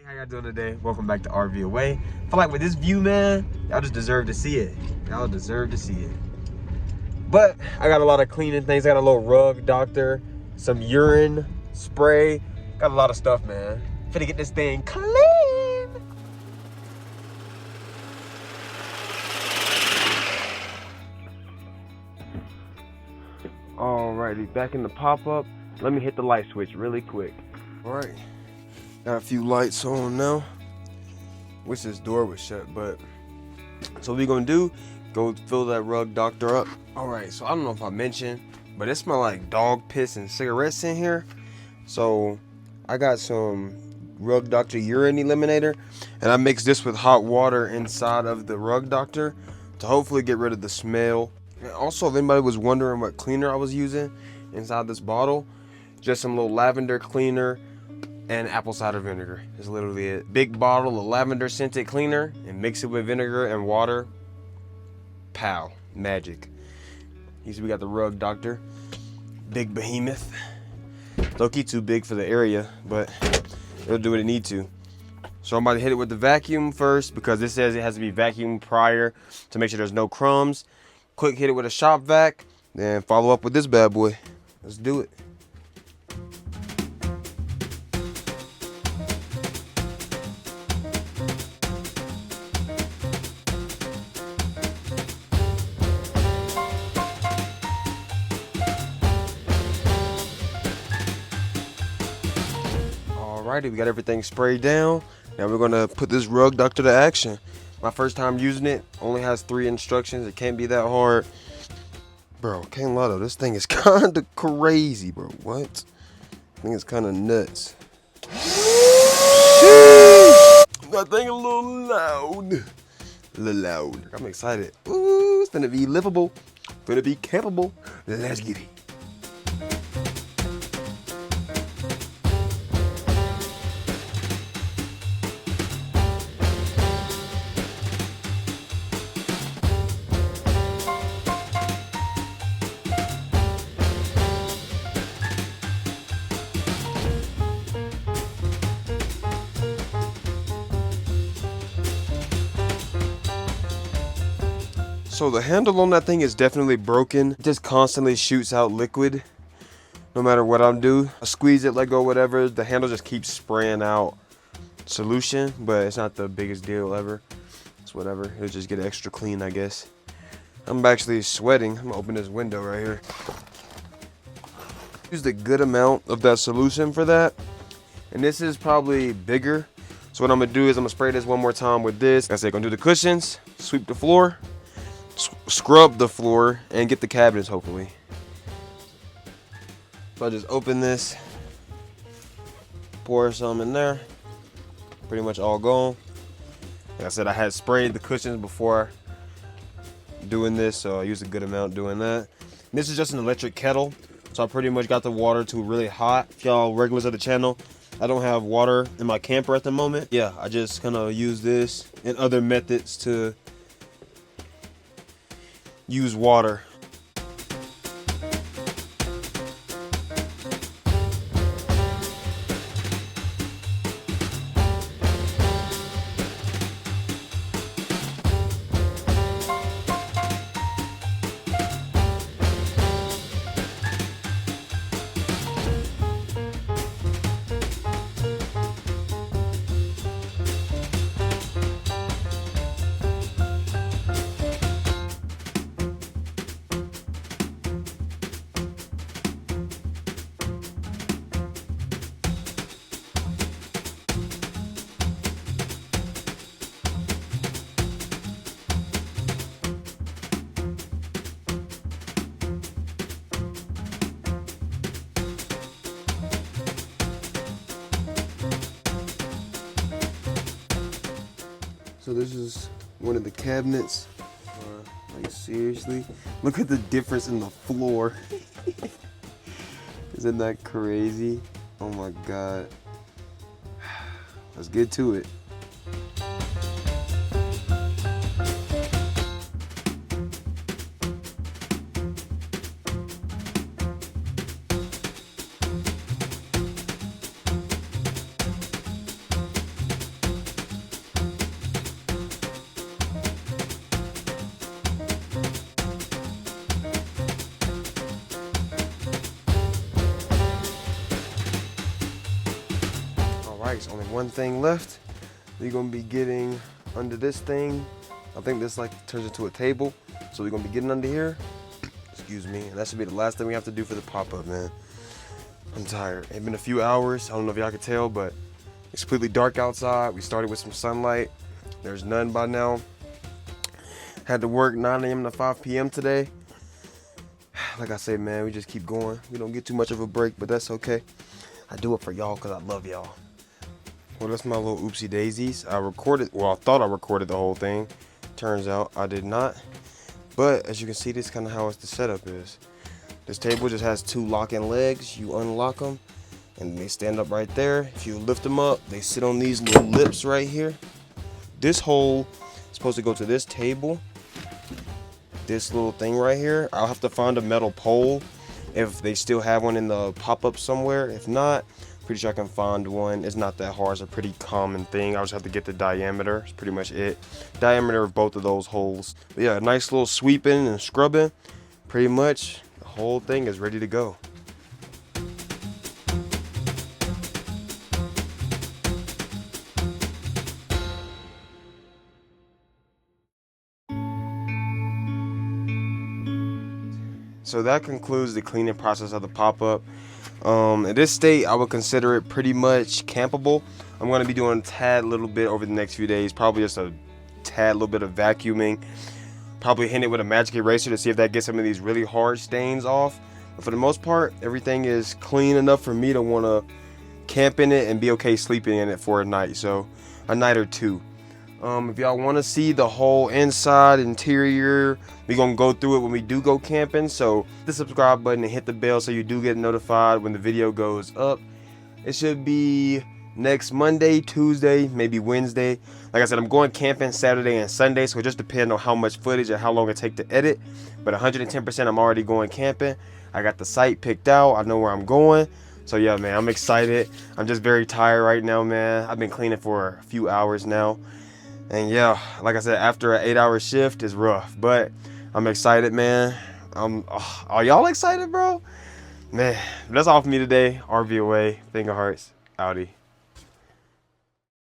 How y'all doing today? Welcome back to RV Away. I feel like with this view, man, y'all just deserve to see it. Y'all deserve to see it. But I got a lot of cleaning things. I got a little rug doctor, some urine spray. Got a lot of stuff, man. Finna get this thing clean. Alrighty, back in the pop-up. Let me hit the light switch really quick. Alright, got a few lights on now. Wish this door was shut, but so what we gonna do, go fill that rug doctor up. Alright, so I don't know if I mentioned, but it smells like dog piss and cigarettes in here. So I got some rug doctor urine eliminator, and I mixed this with hot water inside of the rug doctor to hopefully get rid of the smell. And also, if anybody was wondering what cleaner I was using inside this bottle, just some little lavender cleaner and apple cider vinegar. It's literally it. Big bottle of lavender scented cleaner and mix it with vinegar and water. Pow, magic. We got the rug doctor, big behemoth. Low-key too big for the area, but it'll do what it need to. So I'm about to hit it with the vacuum first because this says it has to be vacuumed prior to make sure there's no crumbs. Quick hit it with a shop vac, then follow up with this bad boy. Let's do it. Alrighty, we got everything sprayed down. Now we're gonna put this rug doctor to action. My first time using it, only has 3 instructions. It can't be that hard. Bro, can't lie though, this thing is kinda crazy, bro. What? I think it's kinda nuts. Sheesh! That thing a little loud. A little loud. I'm excited. Ooh, it's gonna be livable. Gonna be capable. Let's get it. So the handle on that thing is definitely broken. It just constantly shoots out liquid no matter what I do. I squeeze it, let go, whatever. The handle just keeps spraying out solution, but it's not the biggest deal ever. It's whatever. It'll just get extra clean, I guess. I'm actually sweating. I'm gonna open this window right here. Use a good amount of that solution for that. And this is probably bigger. So what I'm gonna do is I'm gonna spray this one more time with this. Like I said, gonna do the cushions, sweep the floor, scrub the floor, and get the cabinets hopefully. So I just open this, pour some in there, pretty much all gone. Like I said, I had sprayed the cushions before doing this, so I used a good amount doing that. And this is just an electric kettle, so I pretty much got the water to really hot. If y'all regulars of the channel, I don't have water in my camper at the moment. Yeah, I just kind of use this and other methods to use water. So this is one of the cabinets. Like seriously, look at the difference in the floor. Isn't that crazy? Oh my God. Let's get to it. one thing left. We're gonna be getting under this thing. I think this like turns into a table. So we're gonna be getting under here. Excuse me. And that should be the last thing we have to do for the pop-up, man. I'm tired. It's been a few hours. I don't know if y'all can tell, but it's completely dark outside. We started with some sunlight. There's none by now. Had to work 9 a.m. to 5 p.m. today. Like I say, man, we just keep going. We don't get too much of a break, but that's okay. I do it for y'all because I love y'all. Well, that's my little oopsie daisies. I thought I recorded the whole thing. Turns out I did not. But as you can see, this is kind of how the setup is. This table just has 2 lock-in legs. You unlock them and they stand up right there. If you lift them up, they sit on these little lips right here. This hole is supposed to go to this table. This little thing right here, I'll have to find a metal pole if they still have one in the pop-up somewhere. If not, pretty sure I can find one. It's not that hard. It's a pretty common thing. I'll just have to get the diameter. It's pretty much it. Diameter of both of those holes. But yeah, nice little sweeping and scrubbing. Pretty much the whole thing is ready to go. So that concludes the cleaning process of the pop-up. At this state, I would consider it pretty much campable. I'm going to be doing a tad little bit over the next few days, probably just a tad little bit of vacuuming. Probably hit it with a magic eraser to see if that gets some of these really hard stains off. But for the most part, everything is clean enough for me to want to camp in it and be okay sleeping in it for a night. So a night or two. If y'all want to see the whole inside interior, we're gonna go through it when we do go camping. So hit the subscribe button and hit the bell so you do get notified when the video goes up. It should be next Monday, Tuesday, maybe Wednesday. Like I said, I'm going camping Saturday and Sunday, so it just depends on how much footage and how long it takes to edit. But 110% I'm already going camping. I got the site picked out. I know where I'm going. So yeah, man, I'm excited. I'm just very tired right now, man. I've been cleaning for a few hours now. And yeah, like I said, after an 8-hour shift is rough, but I'm excited, man. Are y'all excited, bro? Man, that's all for me today. RV away, finger hearts, outie.